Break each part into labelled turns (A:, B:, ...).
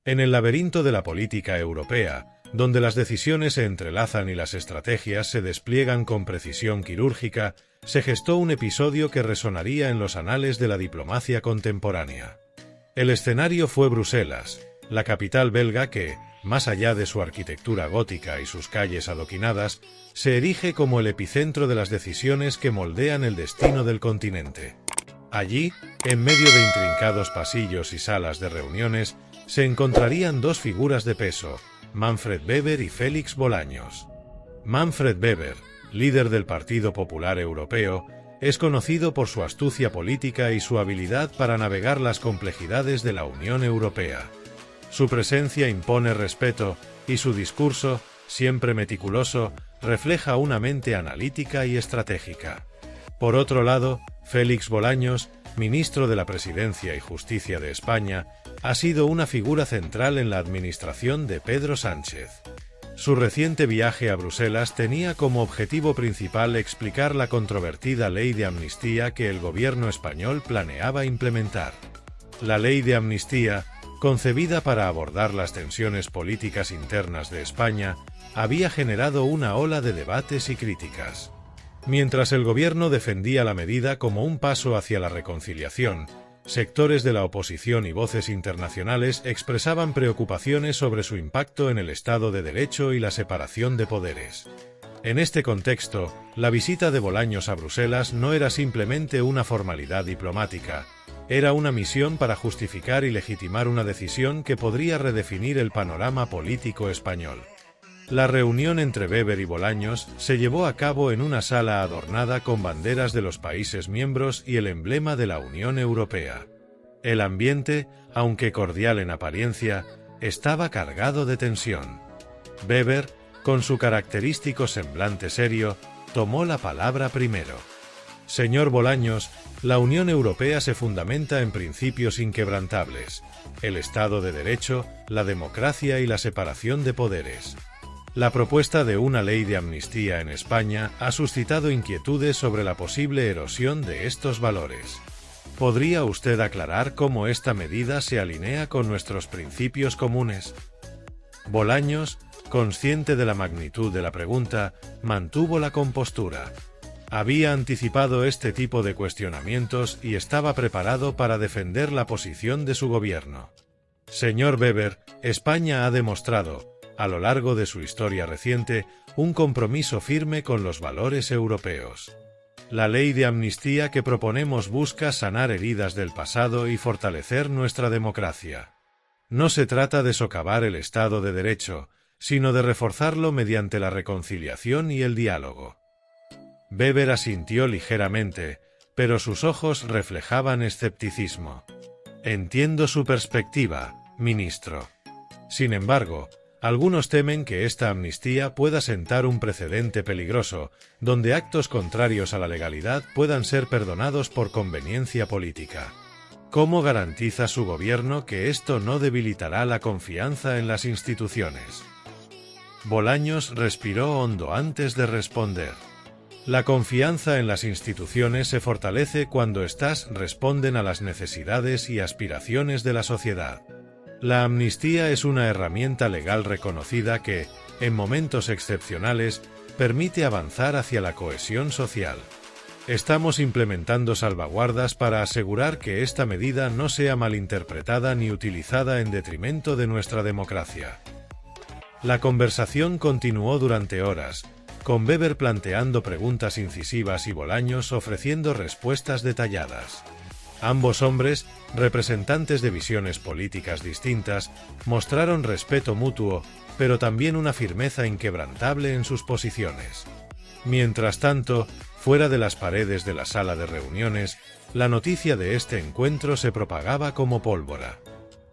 A: En el laberinto de la política europea, donde las decisiones se entrelazan y las estrategias se despliegan con precisión quirúrgica, se gestó un episodio que resonaría en los anales de la diplomacia contemporánea. El escenario fue Bruselas, la capital belga que, más allá de su arquitectura gótica y sus calles adoquinadas, se erige como el epicentro de las decisiones que moldean el destino del continente. Allí, en medio de intrincados pasillos y salas de reuniones, se encontrarían dos figuras de peso, Manfred Weber y Félix Bolaños. Manfred Weber, líder del Partido Popular Europeo, es conocido por su astucia política y su habilidad para navegar las complejidades de la Unión Europea. Su presencia impone respeto, y su discurso, siempre meticuloso, refleja una mente analítica y estratégica. Por otro lado, Félix Bolaños, ministro de la Presidencia y Justicia de España, ha sido una figura central en la administración de Pedro Sánchez. Su reciente viaje a Bruselas tenía como objetivo principal explicar la controvertida ley de amnistía que el gobierno español planeaba implementar. La ley de amnistía, concebida para abordar las tensiones políticas internas de España, había generado una ola de debates y críticas. Mientras el gobierno defendía la medida como un paso hacia la reconciliación, sectores de la oposición y voces internacionales expresaban preocupaciones sobre su impacto en el Estado de Derecho y la separación de poderes. En este contexto, la visita de Bolaños a Bruselas no era simplemente una formalidad diplomática, era una misión para justificar y legitimar una decisión que podría redefinir el panorama político español. La reunión entre Weber y Bolaños se llevó a cabo en una sala adornada con banderas de los países miembros y el emblema de la Unión Europea. El ambiente, aunque cordial en apariencia, estaba cargado de tensión. Weber, con su característico semblante serio, tomó la palabra primero. Señor Bolaños, la Unión Europea se fundamenta en principios inquebrantables: el Estado de Derecho, la democracia y la separación de poderes. La propuesta de una ley de amnistía en España ha suscitado inquietudes sobre la posible erosión de estos valores. ¿Podría usted aclarar cómo esta medida se alinea con nuestros principios comunes? Bolaños, consciente de la magnitud de la pregunta, mantuvo la compostura. Había anticipado este tipo de cuestionamientos y estaba preparado para defender la posición de su gobierno. Señor Weber, España ha demostrado, a lo largo de su historia reciente, un compromiso firme con los valores europeos. La ley de amnistía que proponemos busca sanar heridas del pasado y fortalecer nuestra democracia. No se trata de socavar el Estado de Derecho, sino de reforzarlo mediante la reconciliación y el diálogo. Weber asintió ligeramente, pero sus ojos reflejaban escepticismo. Entiendo su perspectiva, ministro. Sin embargo, algunos temen que esta amnistía pueda sentar un precedente peligroso, donde actos contrarios a la legalidad puedan ser perdonados por conveniencia política. ¿Cómo garantiza su gobierno que esto no debilitará la confianza en las instituciones? Bolaños respiró hondo antes de responder. La confianza en las instituciones se fortalece cuando éstas responden a las necesidades y aspiraciones de la sociedad. La amnistía es una herramienta legal reconocida que, en momentos excepcionales, permite avanzar hacia la cohesión social. Estamos implementando salvaguardas para asegurar que esta medida no sea malinterpretada ni utilizada en detrimento de nuestra democracia. La conversación continuó durante horas, con Weber planteando preguntas incisivas y Bolaños ofreciendo respuestas detalladas. Ambos hombres, representantes de visiones políticas distintas, mostraron respeto mutuo, pero también una firmeza inquebrantable en sus posiciones. Mientras tanto, fuera de las paredes de la sala de reuniones, la noticia de este encuentro se propagaba como pólvora.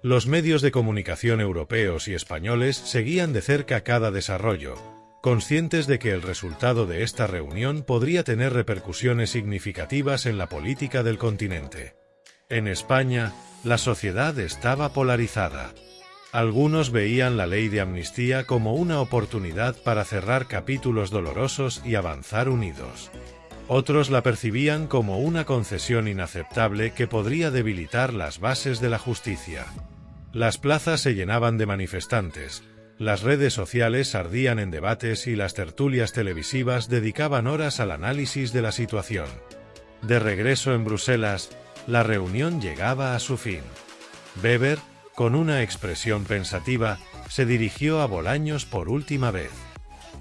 A: Los medios de comunicación europeos y españoles seguían de cerca cada desarrollo, conscientes de que el resultado de esta reunión podría tener repercusiones significativas en la política del continente. En España, la sociedad estaba polarizada. Algunos veían la ley de amnistía como una oportunidad para cerrar capítulos dolorosos y avanzar unidos. Otros la percibían como una concesión inaceptable que podría debilitar las bases de la justicia. Las plazas se llenaban de manifestantes, las redes sociales ardían en debates y las tertulias televisivas dedicaban horas al análisis de la situación. De regreso en Bruselas, la reunión llegaba a su fin. Weber, con una expresión pensativa, se dirigió a Bolaños por última vez.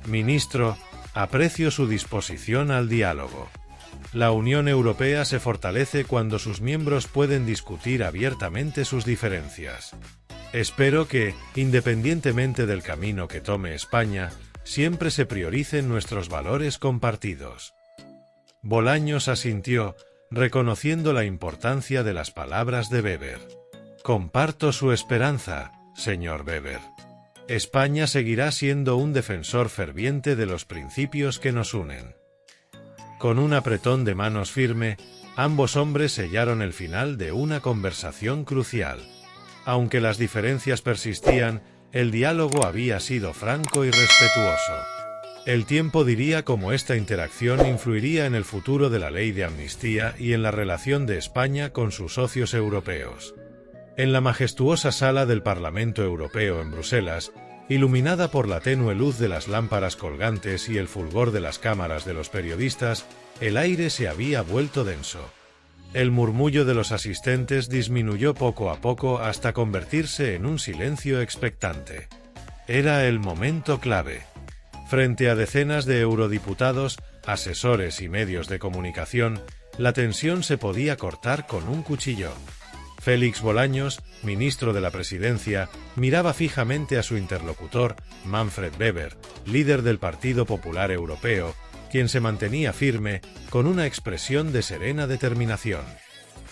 A: Ministro, aprecio su disposición al diálogo. La Unión Europea se fortalece cuando sus miembros pueden discutir abiertamente sus diferencias. Espero que, independientemente del camino que tome España, siempre se prioricen nuestros valores compartidos. Bolaños asintió, reconociendo la importancia de las palabras de Weber. Comparto su esperanza, señor Weber. España seguirá siendo un defensor ferviente de los principios que nos unen. Con un apretón de manos firme, ambos hombres sellaron el final de una conversación crucial. Aunque las diferencias persistían, el diálogo había sido franco y respetuoso. El tiempo diría cómo esta interacción influiría en el futuro de la ley de amnistía y en la relación de España con sus socios europeos. En la majestuosa sala del Parlamento Europeo en Bruselas, iluminada por la tenue luz de las lámparas colgantes y el fulgor de las cámaras de los periodistas, el aire se había vuelto denso. El murmullo de los asistentes disminuyó poco a poco hasta convertirse en un silencio expectante. Era el momento clave. Frente a decenas de eurodiputados, asesores y medios de comunicación, la tensión se podía cortar con un cuchillo. Félix Bolaños, ministro de la Presidencia, miraba fijamente a su interlocutor, Manfred Weber, líder del Partido Popular Europeo, quien se mantenía firme, con una expresión de serena determinación.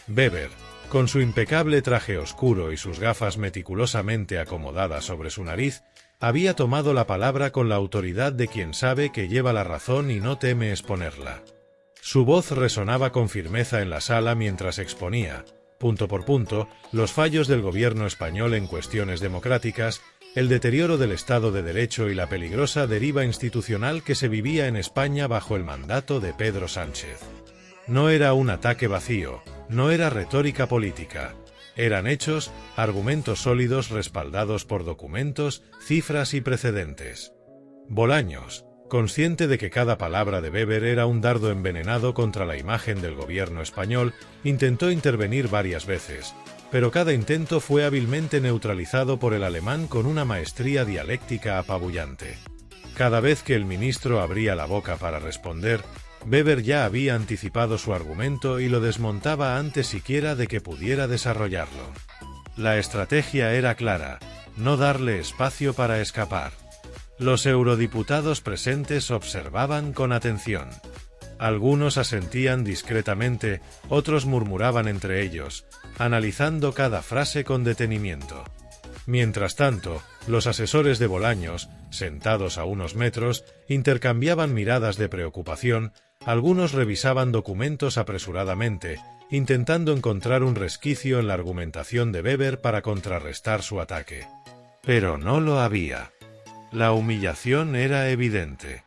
A: Weber, con su impecable traje oscuro y sus gafas meticulosamente acomodadas sobre su nariz, había tomado la palabra con la autoridad de quien sabe que lleva la razón y no teme exponerla. Su voz resonaba con firmeza en la sala mientras exponía, punto por punto, los fallos del gobierno español en cuestiones democráticas, el deterioro del Estado de Derecho y la peligrosa deriva institucional que se vivía en España bajo el mandato de Pedro Sánchez. No era un ataque vacío, no era retórica política. Eran hechos, argumentos sólidos respaldados por documentos, cifras y precedentes. Bolaños, consciente de que cada palabra de Weber era un dardo envenenado contra la imagen del gobierno español, intentó intervenir varias veces, pero cada intento fue hábilmente neutralizado por el alemán con una maestría dialéctica apabullante. Cada vez que el ministro abría la boca para responder, Weber ya había anticipado su argumento y lo desmontaba antes siquiera de que pudiera desarrollarlo. La estrategia era clara, no darle espacio para escapar. Los eurodiputados presentes observaban con atención. Algunos asentían discretamente, otros murmuraban entre ellos, analizando cada frase con detenimiento. Mientras tanto, los asesores de Bolaños, sentados a unos metros, intercambiaban miradas de preocupación, algunos revisaban documentos apresuradamente, intentando encontrar un resquicio en la argumentación de Weber para contrarrestar su ataque. Pero no lo había. La humillación era evidente.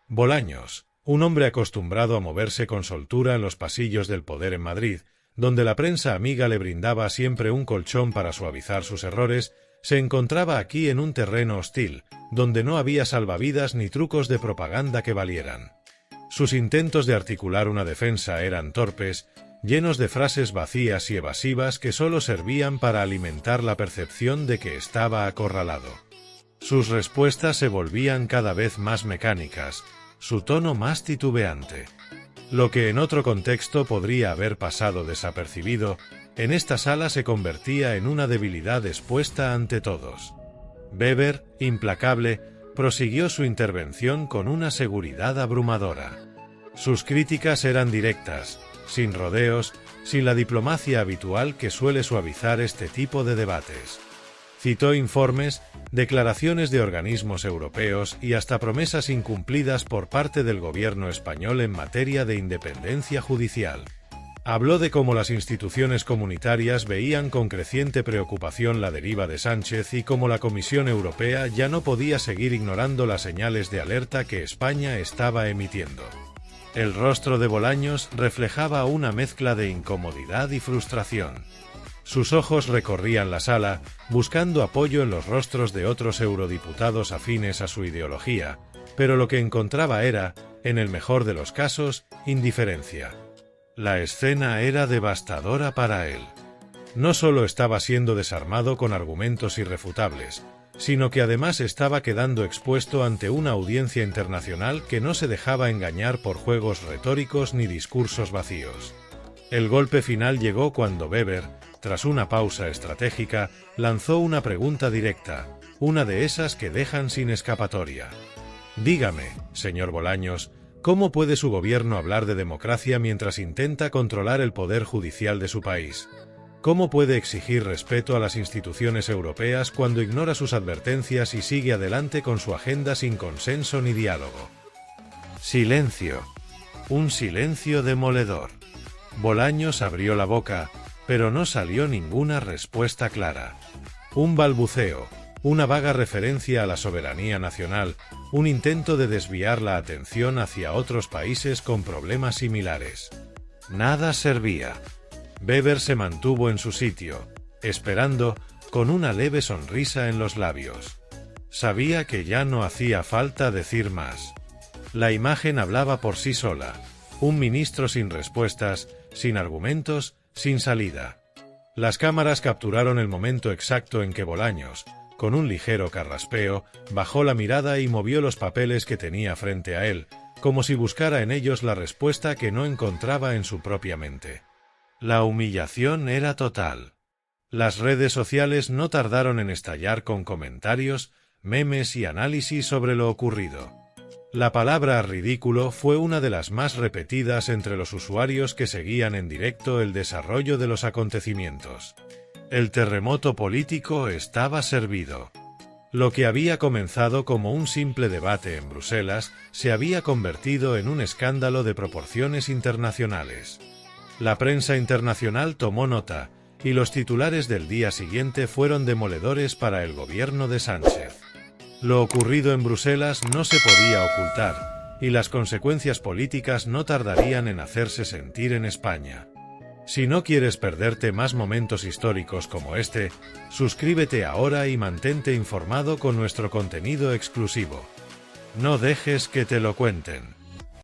A: Bolaños, un hombre acostumbrado a moverse con soltura en los pasillos del poder en Madrid, donde la prensa amiga le brindaba siempre un colchón para suavizar sus errores, se encontraba aquí en un terreno hostil, donde no había salvavidas ni trucos de propaganda que valieran. Sus intentos de articular una defensa eran torpes, llenos de frases vacías y evasivas que solo servían para alimentar la percepción de que estaba acorralado. Sus respuestas se volvían cada vez más mecánicas, su tono más titubeante. Lo que en otro contexto podría haber pasado desapercibido, en esta sala se convertía en una debilidad expuesta ante todos. Weber, implacable, prosiguió su intervención con una seguridad abrumadora. Sus críticas eran directas, sin rodeos, sin la diplomacia habitual que suele suavizar este tipo de debates. Citó informes, declaraciones de organismos europeos y hasta promesas incumplidas por parte del gobierno español en materia de independencia judicial. Habló de cómo las instituciones comunitarias veían con creciente preocupación la deriva de Sánchez y cómo la Comisión Europea ya no podía seguir ignorando las señales de alerta que España estaba emitiendo. El rostro de Bolaños reflejaba una mezcla de incomodidad y frustración. Sus ojos recorrían la sala, buscando apoyo en los rostros de otros eurodiputados afines a su ideología, pero lo que encontraba era, en el mejor de los casos, indiferencia. La escena era devastadora para él. No solo estaba siendo desarmado con argumentos irrefutables, sino que además estaba quedando expuesto ante una audiencia internacional que no se dejaba engañar por juegos retóricos ni discursos vacíos. El golpe final llegó cuando Weber, tras una pausa estratégica, lanzó una pregunta directa, una de esas que dejan sin escapatoria. Dígame, señor Bolaños, ¿cómo puede su gobierno hablar de democracia mientras intenta controlar el poder judicial de su país? ¿Cómo puede exigir respeto a las instituciones europeas cuando ignora sus advertencias y sigue adelante con su agenda sin consenso ni diálogo? Silencio. Un silencio demoledor. Bolaños abrió la boca, pero no salió ninguna respuesta clara. Un balbuceo, una vaga referencia a la soberanía nacional, un intento de desviar la atención hacia otros países con problemas similares. Nada servía. Weber se mantuvo en su sitio, esperando, con una leve sonrisa en los labios. Sabía que ya no hacía falta decir más. La imagen hablaba por sí sola. Un ministro sin respuestas, sin argumentos, sin salida. Las cámaras capturaron el momento exacto en que Bolaños, con un ligero carraspeo, bajó la mirada y movió los papeles que tenía frente a él, como si buscara en ellos la respuesta que no encontraba en su propia mente. La humillación era total. Las redes sociales no tardaron en estallar con comentarios, memes y análisis sobre lo ocurrido. La palabra ridículo fue una de las más repetidas entre los usuarios que seguían en directo el desarrollo de los acontecimientos. El terremoto político estaba servido. Lo que había comenzado como un simple debate en Bruselas se había convertido en un escándalo de proporciones internacionales. La prensa internacional tomó nota, y los titulares del día siguiente fueron demoledores para el gobierno de Sánchez. Lo ocurrido en Bruselas no se podía ocultar, y las consecuencias políticas no tardarían en hacerse sentir en España. Si no quieres perderte más momentos históricos como este, suscríbete ahora y mantente informado con nuestro contenido exclusivo. No dejes que te lo cuenten.